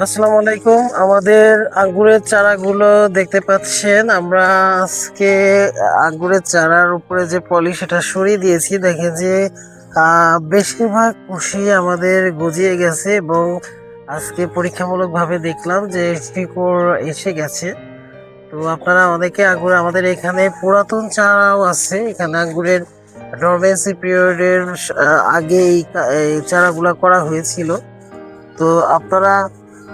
আসসালামু আলাইকুম। আমাদের আঙ্গুরের চারাগুলো দেখতে পাচ্ছেন। আমরা আজকে আঙ্গুরের চারার উপরে যে পলি সেটা সরিয়ে দিয়েছি। দেখেন যে বেশিরভাগ কুশি আমাদের গজিয়ে গেছে এবং আজকে পরীক্ষামূলকভাবে দেখলাম যে শিকড় এসে গেছে। তো আপনারা অনেকে আঙ্গুর, আমাদের এখানে পুরাতন চারাও আছে। এখানে আঙ্গুরের ডরমেন্সি পিরিয়ডের আগে এই চারাগুলা করা হয়েছিল। তো আপনারা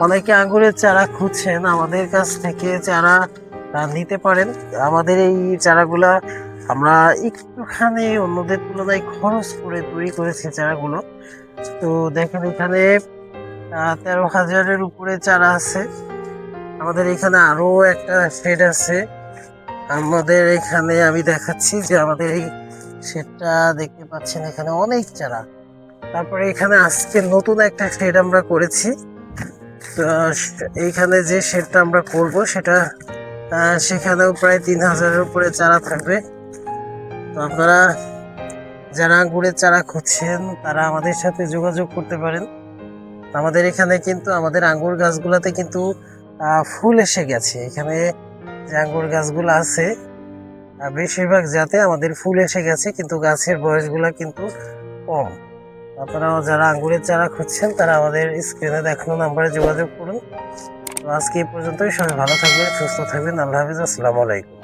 অনেকে আঙ্গুরের চারা খুঁজছেন, আমাদের কাছ থেকে চারা নিতে পারেন। আমাদের এই চারাগুলা আমরা একটুখানি অন্যদের তুলনায় খরচ করে তৈরি করেছি চারাগুলো। তো দেখেন এখানে 13,000-এর উপরে চারা আছে। আমাদের এখানে আরো একটা শেড আছে। আমাদের এখানে আমি দেখাচ্ছি যে আমাদের এই শেডটা দেখতে পাচ্ছেন, এখানে অনেক চারা। তারপরে এখানে আজকে নতুন একটা শেড আমরা করেছি। তো এইখানে যে শেডটা আমরা করব সেটা সেখানেও প্রায় 3,000-এর উপরে চারা থাকবে। তো আপনারা যারা আঙ্গুরের চারা খুঁজছেন তারা আমাদের সাথে যোগাযোগ করতে পারেন। আমাদের এখানে কিন্তু আমাদের আঙ্গুর গাছগুলোতে কিন্তু ফুল এসে গেছে। এখানে যে আঙ্গুর গাছগুলো আছে বেশিরভাগ জাতে আমাদের ফুল এসে গেছে, কিন্তু গাছের বয়সগুলো কিন্তু কম। আপনারাও যারা আঙ্গুরের চারা খুঁজছেন তারা আমাদের স্ক্রিনে দেখানো নাম্বারে যোগাযোগ করুন। তো আজকে এই পর্যন্তই। সবাই ভালো থাকবেন, সুস্থ থাকবেন। আল্লাহ হাফিজ। আসসালামু আলাইকুম।